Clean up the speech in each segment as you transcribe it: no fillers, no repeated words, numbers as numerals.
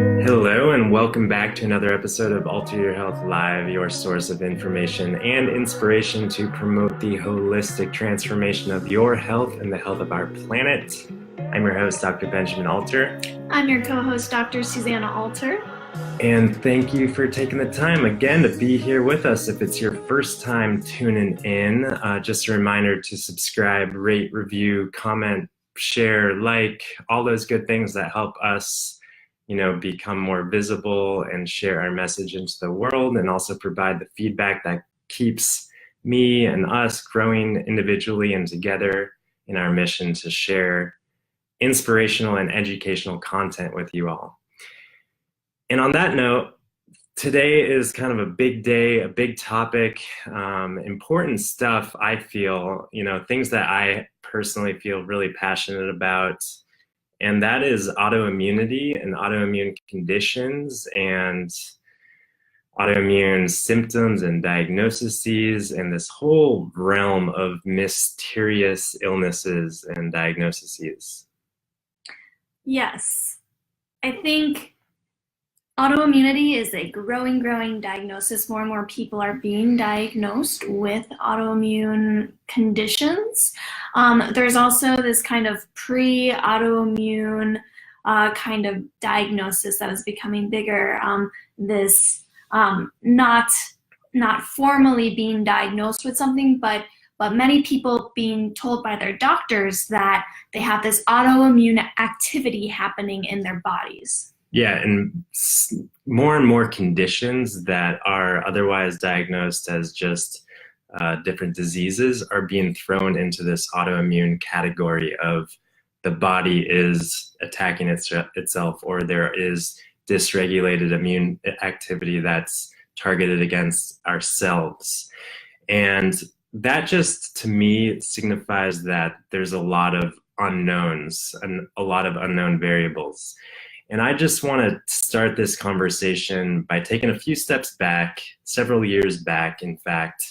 Hello, and welcome back to another episode of Alter Your Health Live, your source of information and inspiration to promote the holistic transformation of your health and the health of our planet. I'm your host, Dr. Benjamin Alter. I'm your co-host, Dr. Susanna Alter. And thank you for taking the time again to be here with us. If it's your first time tuning in, just a reminder to subscribe, rate, review, comment, share, like, all those good things that help us become more visible and share our message into the world, and also provide the feedback that keeps me and us growing individually and together in our mission to share inspirational and educational content with you all. And on that note, today is kind of a big day, a big topic, important stuff, I feel, things that I personally feel really passionate about. And that is autoimmunity and autoimmune conditions and autoimmune symptoms and diagnoses and this whole realm of mysterious illnesses and diagnoses. Yes, I think autoimmunity is a growing diagnosis. More and more people are being diagnosed with autoimmune conditions. There's also this kind of pre-autoimmune kind of diagnosis that is becoming bigger. This not formally being diagnosed with something, but many people being told by their doctors that they have this autoimmune activity happening in their bodies. Yeah, and more conditions that are otherwise diagnosed as just different diseases are being thrown into this autoimmune category of the body is attacking itself, or there is dysregulated immune activity that's targeted against ourselves. And that just, to me, signifies that there's a lot of unknowns and a lot of unknown variables. And I just want to start this conversation by taking a few steps back, several years back, in fact,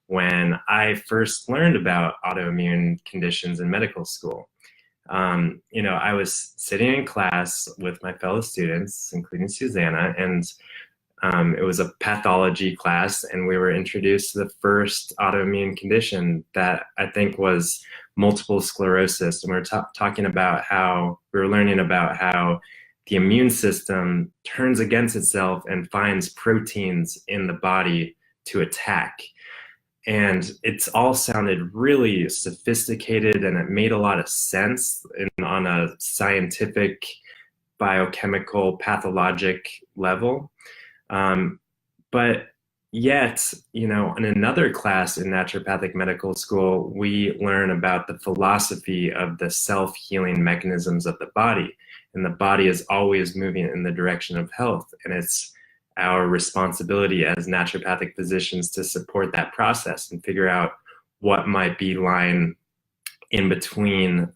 when I first learned about autoimmune conditions in medical school. I was sitting in class with my fellow students, including Susanna, and it was a pathology class, and we were introduced to the first autoimmune condition that I think was multiple sclerosis. And we were talking about how we were learning about how the immune system turns against itself and finds proteins in the body to attack. And it's all sounded really sophisticated, and it made a lot of sense on a scientific, biochemical, pathologic level. But yet, in another class in naturopathic medical school, we learn about the philosophy of the self-healing mechanisms of the body. And the body is always moving in the direction of health. And it's our responsibility as naturopathic physicians to support that process and figure out what might be lying in between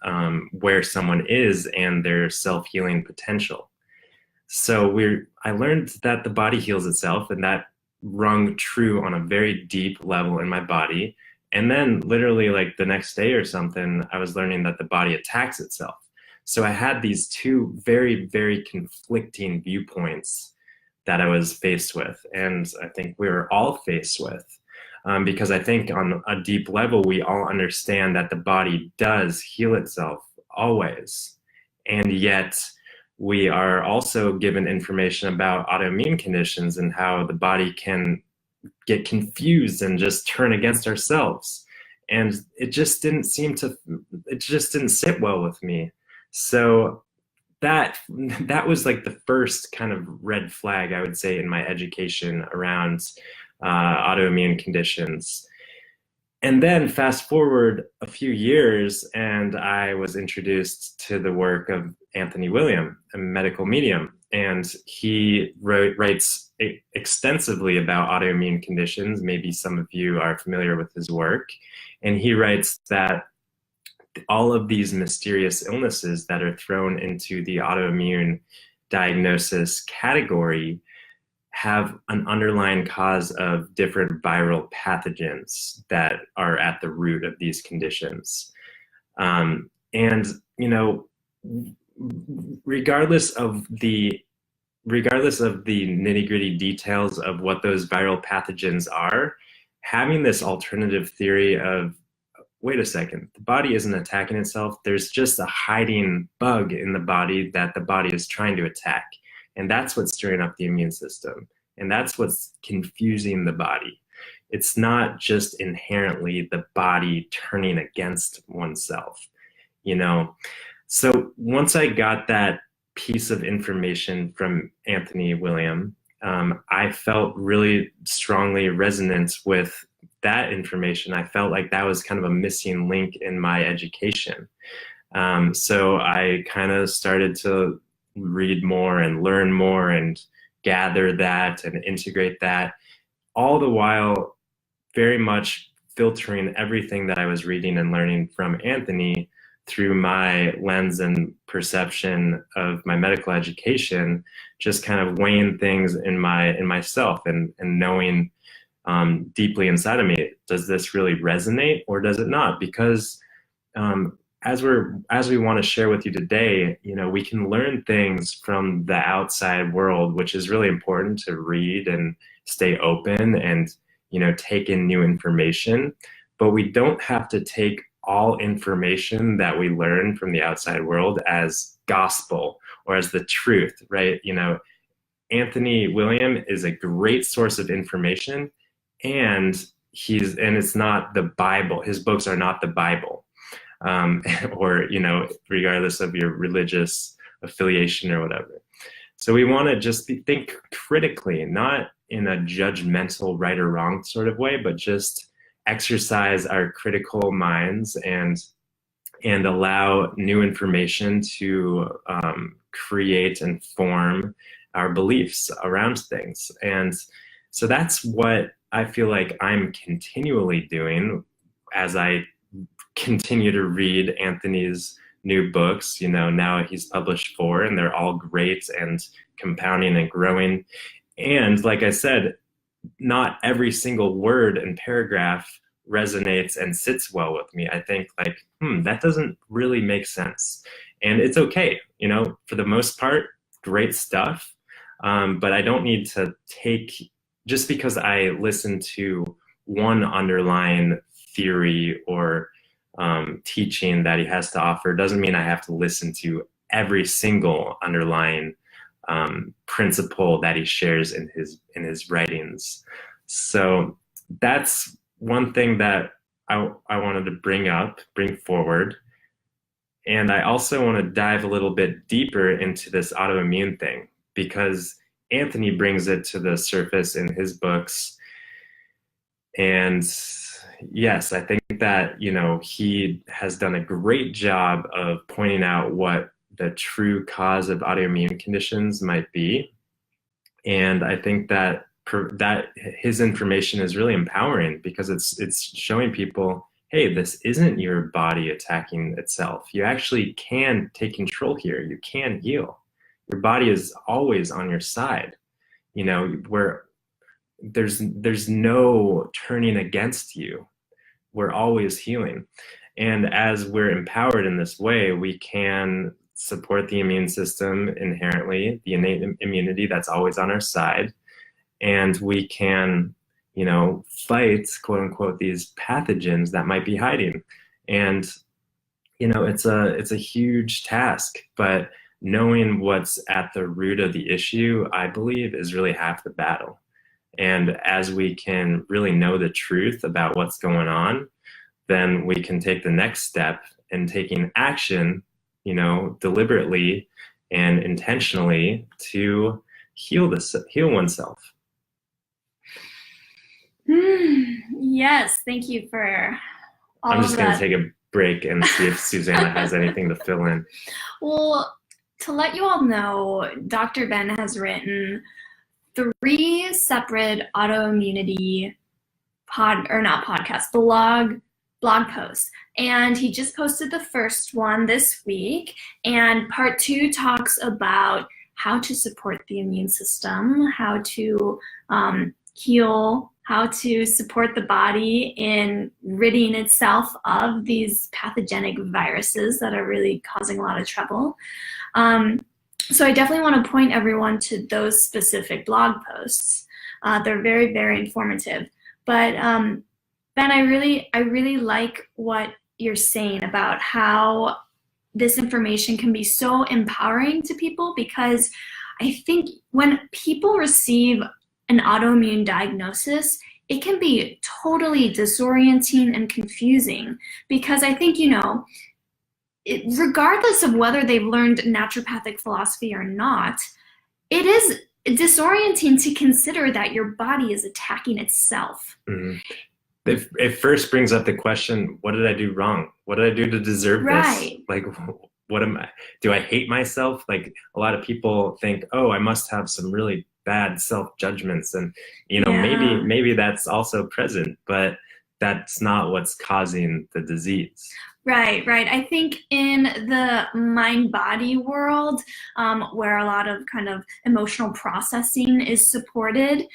where someone is and their self-healing potential. So I learned that the body heals itself, and that rung true on a very deep level in my body. And then literally like the next day or something, I was learning that the body attacks itself. So I had these two very, very conflicting viewpoints that I was faced with. And I think we were all faced with, because I think on a deep level, we all understand that the body does heal itself always. And yet we are also given information about autoimmune conditions and how the body can get confused and just turn against ourselves. And it just didn't sit well with me. So that was like the first kind of red flag, I would say, in my education around autoimmune conditions. And then fast forward a few years, and I was introduced to the work of Anthony William, a medical medium. And he writes extensively about autoimmune conditions. Maybe some of you are familiar with his work. And he writes that all of these mysterious illnesses that are thrown into the autoimmune diagnosis category have an underlying cause of different viral pathogens that are at the root of these conditions. And, regardless of the regardless of the nitty-gritty details of what those viral pathogens are, having this alternative theory of, wait a second, the body isn't attacking itself. There's just a hiding bug in the body that the body is trying to attack. And that's what's stirring up the immune system. And that's what's confusing the body. It's not just inherently the body turning against oneself, you know? So once I got that piece of information from Anthony William, I felt really strongly resonant with that information. I felt like that was kind of a missing link in my education. So I kind of started to read more and learn more and gather that and integrate that, all the while very much filtering everything that I was reading and learning from Anthony through my lens and perception of my medical education, just kind of weighing things in myself and knowing deeply inside of me, does this really resonate or does it not? Because as we want to share with you today, you know, we can learn things from the outside world, which is really important to read and stay open and, you know, take in new information. But we don't have to take all information that we learn from the outside world as gospel or as the truth, right? You know, Anthony William is a great source of information, and it's not the Bible. His books are not the Bible, or, you know, regardless of your religious affiliation or whatever. So we want to just think critically, not in a judgmental right or wrong sort of way, but just exercise our critical minds and allow new information to create and form our beliefs around things. And so that's what I feel like I'm continually doing as I continue to read Anthony's new books. You know, now he's published 4 and they're all great and compounding and growing. And like I said, not every single word and paragraph resonates and sits well with me. I think like, that doesn't really make sense. And it's okay, you know, for the most part, great stuff. But I don't need to take, just because I listen to one underlying theory or teaching that he has to offer, doesn't mean I have to listen to every single underlying principle that he shares in his writings. So that's one thing that I wanted to bring forward. And I also want to dive a little bit deeper into this autoimmune thing, because Anthony brings it to the surface in his books. And yes, I think that, you know, he has done a great job of pointing out what the true cause of autoimmune conditions might be. And I think that his information is really empowering, because it's showing people, hey, this isn't your body attacking itself. You actually can take control here. You can heal. Your body is always on your side. You know, where there's no turning against you. We're always healing. And as we're empowered in this way, we can support the immune system inherently, the innate immunity that's always on our side. And we can, you know, fight, quote unquote, these pathogens that might be hiding. And, you know, it's a huge task, but knowing what's at the root of the issue, I believe, is really half the battle. And as we can really know the truth about what's going on, then we can take the next step in taking action, you know, deliberately and intentionally to heal oneself. Yes, thank you for all I'm just of going that. to take a break and see if Susanna has anything to fill in. Well, to let you all know, Dr. Ben has written 3 separate autoimmunity blog posts. And he just posted the first one this week. And part 2 talks about how to support the immune system, how to heal, how to support the body in ridding itself of these pathogenic viruses that are really causing a lot of trouble. So I definitely want to point everyone to those specific blog posts. They're very, very informative. But Ben, I really like what you're saying about how this information can be so empowering to people, because I think when people receive an autoimmune diagnosis, it can be totally disorienting and confusing, because I think, regardless of whether they've learned naturopathic philosophy or not, it is disorienting to consider that your body is attacking itself. Mm-hmm. It first brings up the question, what did I do wrong? What did I do to deserve Right. this? Like, what am I? Do I hate myself? Like, a lot of people think, oh, I must have some really bad self-judgments. And, maybe that's also present, but that's not what's causing the disease. Right. I think in the mind-body world, where a lot of kind of emotional processing is supported,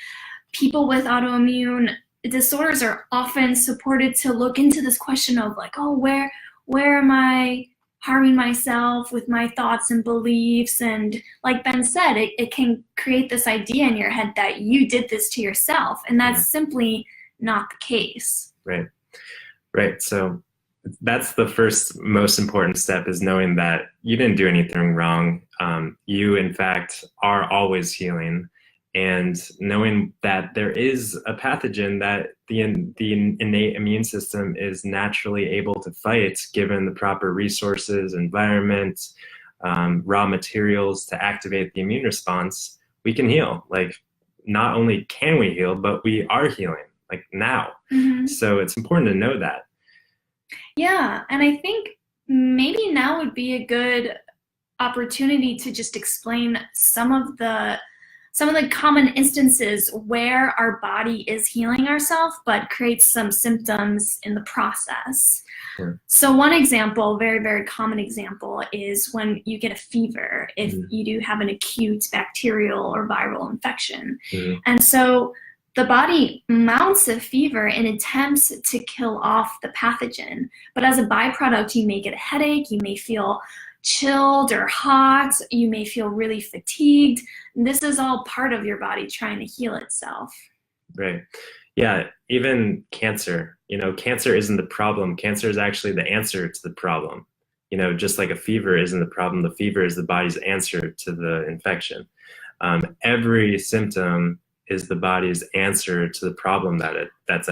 people with autoimmune disorders are often supported to look into this question of like, oh, where am I harming myself with my thoughts and beliefs? And like Ben said, it can create this idea in your head that you did this to yourself, and that's simply not the case. Right. So that's the first most important step, is knowing that you didn't do anything wrong. You, in fact, are always healing, and knowing that there is a pathogen that the innate immune system is naturally able to fight, given the proper resources, environment, raw materials to activate the immune response. We can heal. Like, not only can we heal, but we are healing, like now. Mm-hmm. So it's important to know that. Yeah, and I think maybe now would be a good opportunity to just explain some of the common instances where our body is healing ourselves but creates some symptoms in the process. Sure. So one example, very, very common example, is when you get a fever, if you do have an acute bacterial or viral infection. And so the body mounts a fever in attempts to kill off the pathogen. But as a byproduct, you may get a headache, you may feel chilled or hot, you may feel really fatigued. And this is all part of your body trying to heal itself. Right. Yeah, even cancer, cancer isn't the problem. Cancer is actually the answer to the problem. Just like a fever isn't the problem, the fever is the body's answer to the infection. Every symptom is the body's answer to the problem that's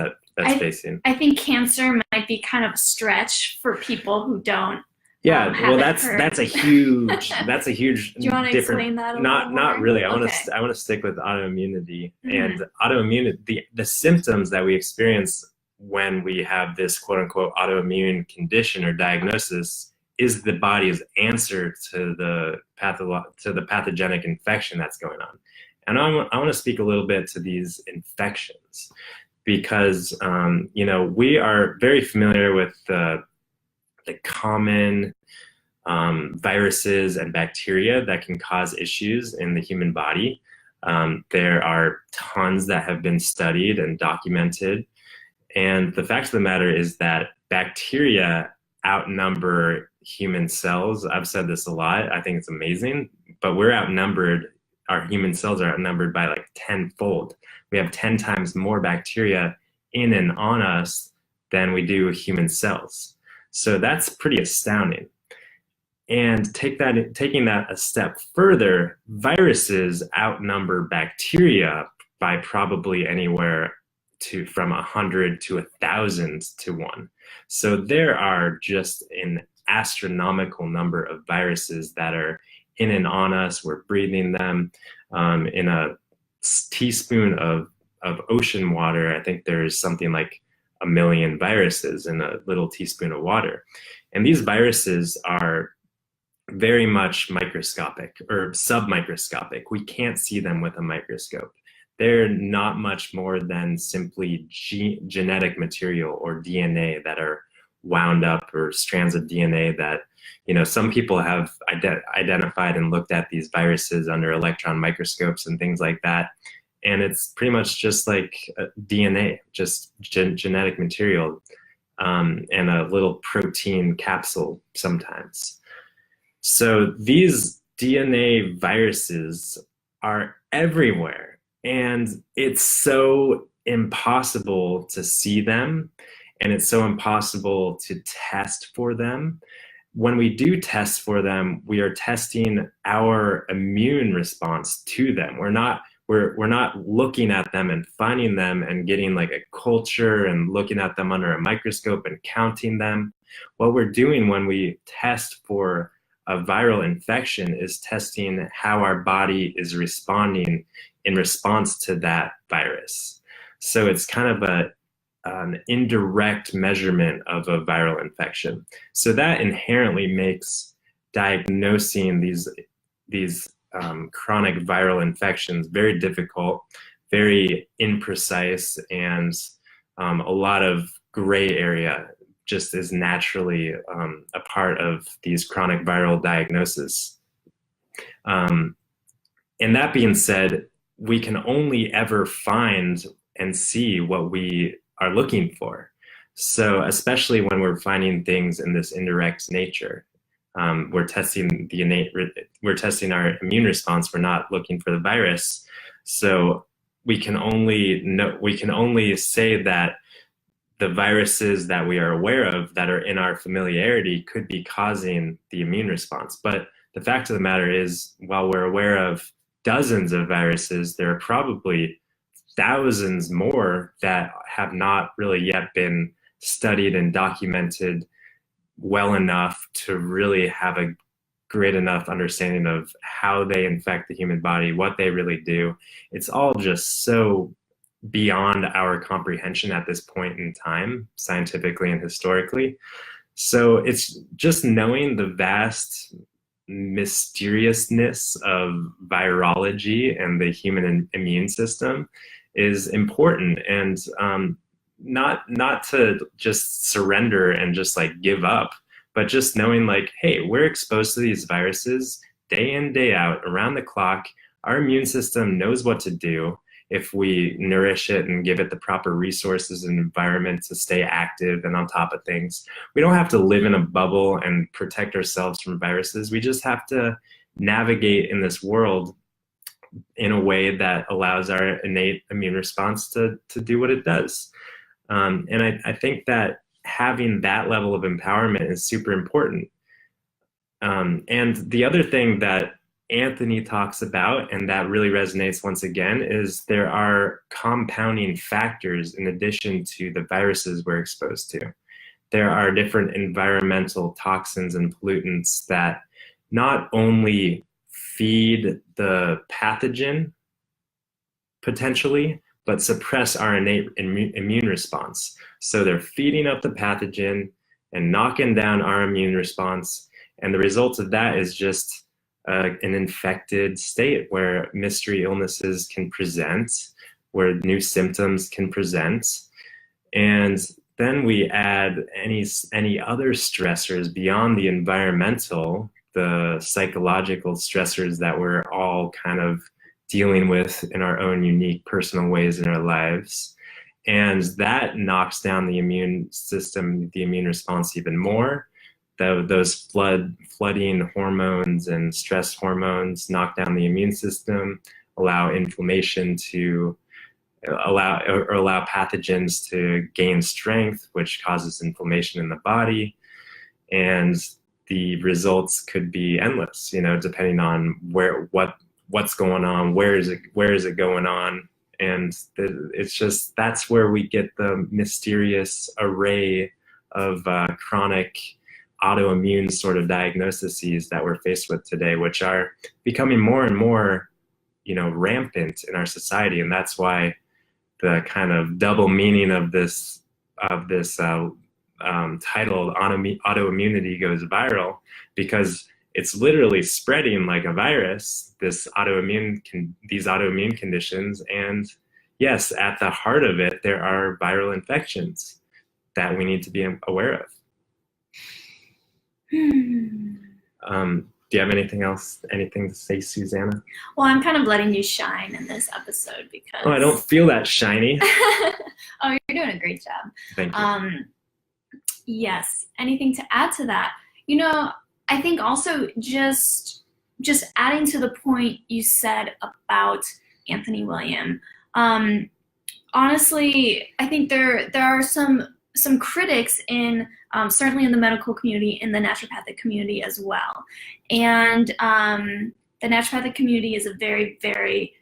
facing. I think cancer might be kind of a stretch for people who don't. Yeah, well, that's a huge Do you want to explain that a little more? Not really. I want to stick with autoimmunity. And autoimmunity, the symptoms that we experience when we have this quote unquote autoimmune condition or diagnosis is the body's answer to the pathogenic infection that's going on. And I want to speak a little bit to these infections, because we are very familiar with the common viruses and bacteria that can cause issues in the human body. There are tons that have been studied and documented. And the fact of the matter is that bacteria outnumber human cells. I've said this a lot. I think it's amazing, but our human cells are outnumbered by like 10-fold. We have 10 times more bacteria in and on us than we do human cells. So that's pretty astounding. And taking that a step further, viruses outnumber bacteria by probably anywhere from 100 to 1,000 to 1. So there are just an astronomical number of viruses that are in and on us. We're breathing them. In a teaspoon of ocean water, I think there's something like 1 million viruses in a little teaspoon of water. And these viruses are very much microscopic or submicroscopic. We can't see them with a microscope. They're not much more than simply genetic material or DNA that are wound up, or strands of DNA that, some people have identified and looked at these viruses under electron microscopes and things like that. And it's pretty much just like DNA, just genetic material, and a little protein capsule sometimes. So these DNA viruses are everywhere, and it's so impossible to see them, and it's so impossible to test for them. When we do test for them, we are testing our immune response to them. We're not looking at them and finding them and getting like a culture and looking at them under a microscope and counting them. What we're doing when we test for a viral infection is testing how our body is responding in response to that virus. So it's kind of an indirect measurement of a viral infection. So that inherently makes diagnosing these chronic viral infections very difficult, very imprecise, and a lot of gray area just is naturally a part of these chronic viral diagnoses. And that being said, we can only ever find and see what we are looking for. So especially when we're finding things in this indirect nature, we're testing our immune response. We're not looking for the virus. So we can only say that the viruses that we are aware of that are in our familiarity could be causing the immune response. But the fact of the matter is, while we're aware of dozens of viruses, there are probably thousands more that have not really yet been studied and documented well enough to really have a great enough understanding of how they infect the human body, what they really do. It's all just so beyond our comprehension at this point in time, scientifically and historically. So it's just knowing the vast mysteriousness of virology and the human immune system is important, and not to just surrender and just like give up, but just knowing like, hey, we're exposed to these viruses day in, day out, around the clock. Our immune system knows what to do if we nourish it and give it the proper resources and environment to stay active and on top of things. We don't have to live in a bubble and protect ourselves from viruses. We just have to navigate in this world in a way that allows our innate immune response to do what it does. And I think that having that level of empowerment is super important. And the other thing that Anthony talks about, and that really resonates once again, is there are compounding factors in addition to the viruses we're exposed to. There are different environmental toxins and pollutants that not only feed the pathogen potentially, but suppress our innate immune response. So they're feeding up the pathogen and knocking down our immune response. And the result of that is just an infected state where mystery illnesses can present, where new symptoms can present. And then we add any other stressors beyond the environmental, the psychological stressors that we're all kind of dealing with in our own unique personal ways in our lives. And that knocks down the immune system, the immune response even more. Those flooding hormones and stress hormones knock down the immune system, allow inflammation to allow pathogens to gain strength, which causes inflammation in the body. And the results could be endless, depending on what's going on, where is it going on. And it's just, that's where we get the mysterious array of chronic autoimmune sort of diagnoses that we're faced with today, which are becoming more and more, rampant in our society. And that's why the kind of double meaning of this title, Autoimmunity Goes Viral, because it's literally spreading like a virus, these autoimmune conditions. And yes, at the heart of it, there are viral infections that we need to be aware of. Do you have anything to say, Susanna? Well, I'm kind of letting you shine in this episode because... Oh, I don't feel that shiny. Oh, you're doing a great job. Thank you. Yes, anything to add to that? I think also just just adding to the point you said about Anthony William, honestly, I think there are some critics in certainly in the medical community, in the naturopathic community as well, and the naturopathic community is a very, very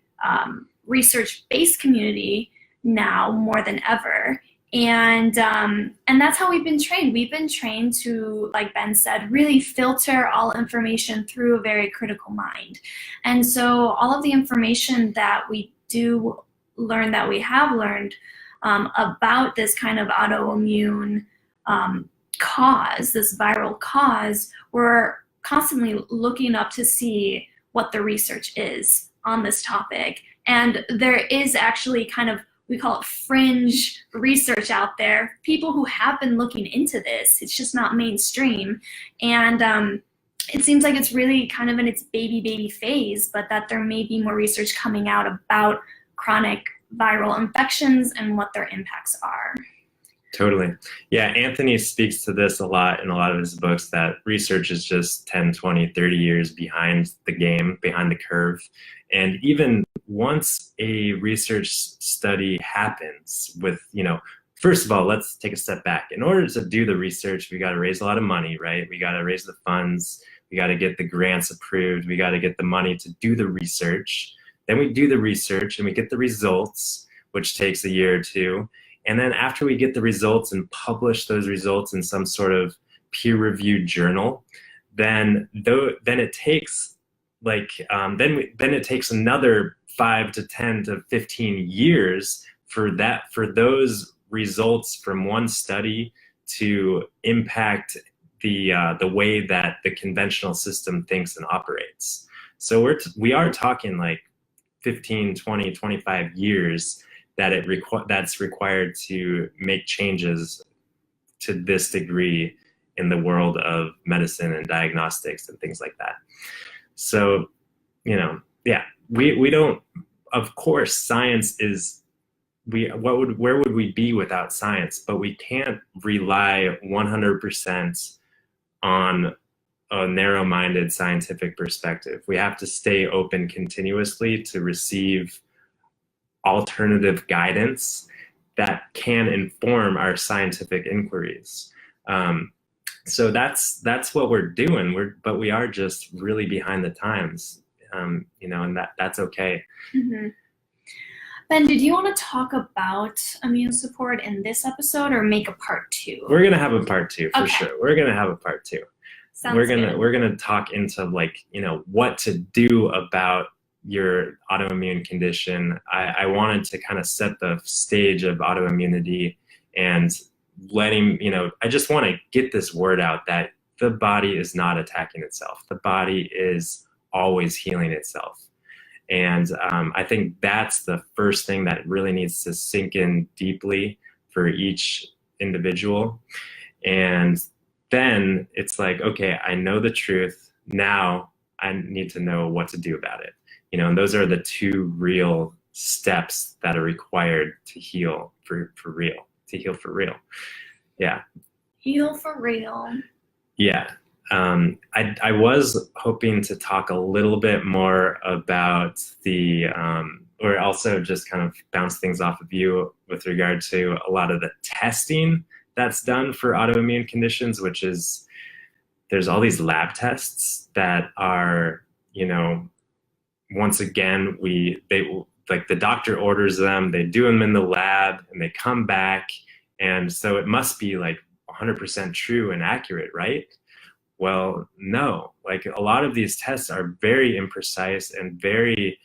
research-based community now more than ever. And that's how we've been trained. We've been trained to, like Ben said, really filter all information through a very critical mind. And so all of the information that we do learn, that we have learned about this kind of autoimmune cause, this viral cause, we're constantly looking up to see what the research is on this topic. And there is actually kind of, we call it fringe research out there, people who have been looking into this. It's just not mainstream. And it seems like it's really kind of in its baby phase, but that there may be more research coming out about chronic viral infections and what their impacts are. Totally. Yeah, Anthony speaks to this a lot in a lot of his books, that research is just 10, 20, 30 years behind the game, behind the curve. And even once a research study happens with, first of all, let's take a step back. In order to do the research, we got to raise a lot of money, right? We got to raise the funds. We got to get the grants approved. We got to get the money to do the research. Then we do the research and we get the results, which takes a year or two. And then after we get the results and publish those results in some sort of peer-reviewed journal, then it takes then it takes another 5 to 10 to 15 years for those results from one study to impact the way that the conventional system thinks and operates. So we are talking like 15, 20, 25 years that's required to make changes to this degree in the world of medicine and diagnostics and things like that. So, we don't, of course, science is, where would we be without science? But we can't rely 100% on a narrow-minded scientific perspective. We have to stay open continuously to receive alternative guidance that can inform our scientific inquiries. So that's what we're doing. But we are just really behind the times, and that's okay. Mm-hmm. Ben, did you want to talk about immune support in this episode, or make a part 2? We're gonna have a part 2 for Okay. sure. We're gonna have a part 2. Sounds we're good. gonna talk into what to do about your autoimmune condition. I wanted to kind of set the stage of autoimmunity and I just want to get this word out that the body is not attacking itself. The body is always healing itself. And I think that's the first thing that really needs to sink in deeply for each individual. And then it's like, okay, I know the truth. Now I need to know what to do about it. And those are the 2 real steps that are required to heal for real. To heal for real. Yeah. Heal for real. Yeah. I was hoping to talk a little bit more about or also just kind of bounce things off of you with regard to a lot of the testing that's done for autoimmune conditions, which is, there's all these lab tests that are, once again, the doctor orders them, they do them in the lab, and they come back, and so it must be like 100% true and accurate, right? Well, no. Like, a lot of these tests are very imprecise and very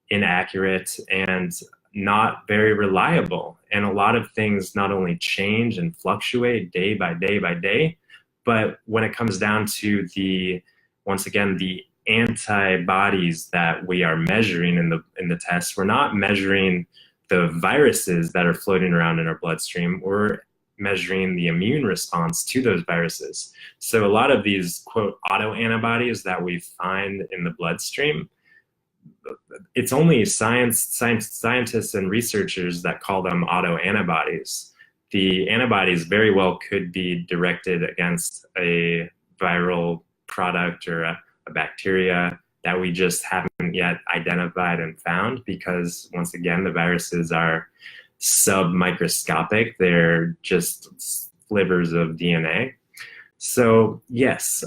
inaccurate and not very reliable. And a lot of things not only change and fluctuate day by day by day, but when it comes down to once again, the antibodies that we are measuring in the test, we're not measuring the viruses that are floating around in our bloodstream. We're measuring the immune response to those viruses. So a lot of these, quote, autoantibodies that we find in the bloodstream, it's only scientists and researchers that call them autoantibodies. The antibodies very well could be directed against a viral product or a bacteria, that we just haven't yet identified and found, because once again, the viruses are submicroscopic. They're just slivers of DNA. So yes,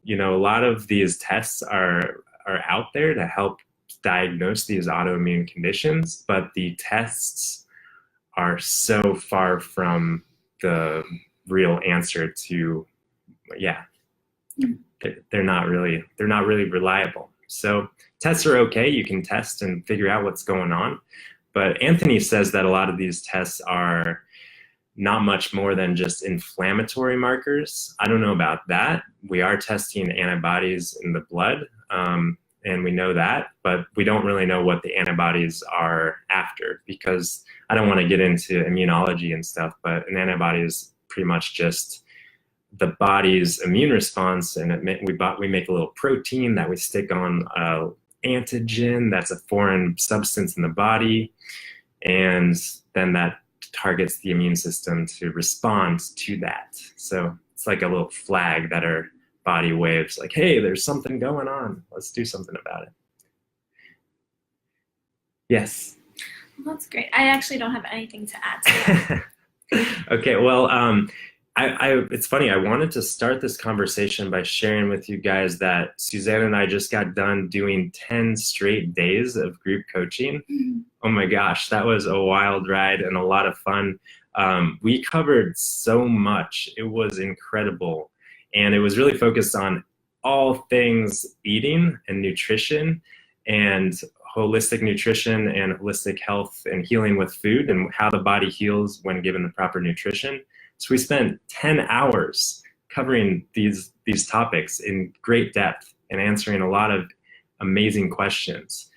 you know, a lot of these tests are out there to help diagnose these autoimmune conditions, but the tests are so far from the real answer to, yeah, they're not really reliable. So tests are okay. You can test and figure out what's going on. But Anthony says that a lot of these tests are not much more than just inflammatory markers. I don't know about that. We are testing antibodies in the blood, and we know that, but we don't really know what the antibodies are after, because I don't want to get into immunology and stuff, but an antibody is pretty much just the body's immune response, and we make a little protein that we stick on an antigen that's a foreign substance in the body, and then that targets the immune system to respond to that. So it's like a little flag that our body waves, like, hey, there's something going on. Let's do something about it. Yes? Well, that's great. I actually don't have anything to add to that. Okay, well, it's funny, I wanted to start this conversation by sharing with you guys that Suzanne and I just got done doing 10 straight days of group coaching. Mm-hmm. Oh my gosh, that was a wild ride and a lot of fun. We covered so much. It was incredible. And it was really focused on all things eating and nutrition and holistic nutrition and holistic health and healing with food and how the body heals when given the proper nutrition. So we spent 10 hours covering these topics in great depth and answering a lot of amazing questions.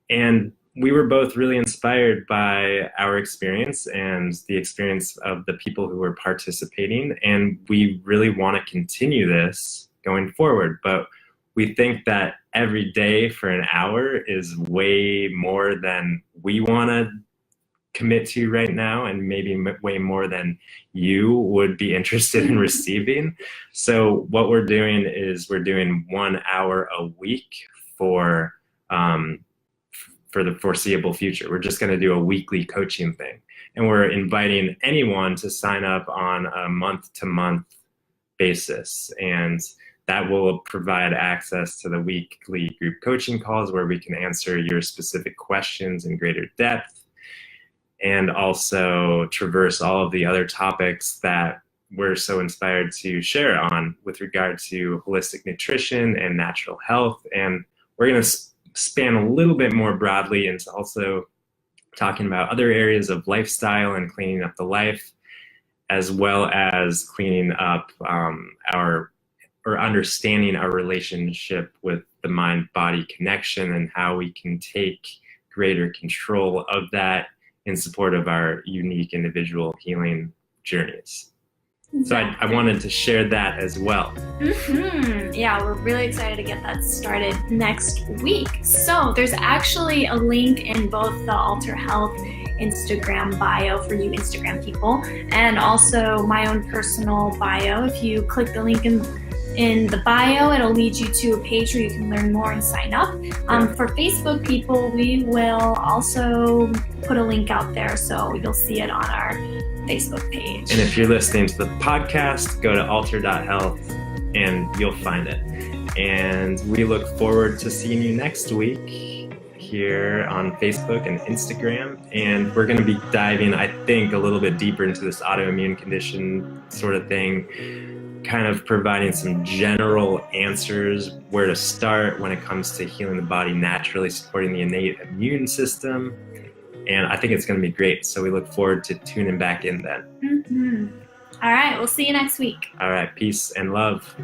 And we were both really inspired by our experience and the experience of the people who were participating. And we really want to continue this going forward. But we think that every day for an hour is way more than we want to commit to right now, and maybe way more than you would be interested in receiving. So what we're doing is we're doing 1 hour a week for the foreseeable future. We're just going to do a weekly coaching thing, and we're inviting anyone to sign up on a month-to-month basis, and that will provide access to the weekly group coaching calls where we can answer your specific questions in greater depth, and also traverse all of the other topics that we're so inspired to share on with regard to holistic nutrition and natural health. And we're going to span a little bit more broadly into also talking about other areas of lifestyle and cleaning up the life, as well as cleaning up or understanding our relationship with the mind-body connection and how we can take greater control of that in support of our unique individual healing journeys. Exactly. So I wanted to share that as well. Mm-hmm. Yeah, we're really excited to get that started next week. So there's actually a link in both the Alter Health Instagram bio for you Instagram people, and also my own personal bio. If you click the link in the bio, it'll lead you to a page where you can learn more and sign up. For Facebook people, we will also put a link out there, so you'll see it on our Facebook page. And if you're listening to the podcast, go to alter.health and you'll find it. And we look forward to seeing you next week here on Facebook and Instagram. And we're going to be diving, I think, a little bit deeper into this autoimmune condition sort of thing, kind of providing some general answers where to start when it comes to healing the body naturally, supporting the innate immune system. And I think it's going to be great. So we look forward to tuning back in then. Mm-hmm. All right. We'll see you next week. All right. Peace and love.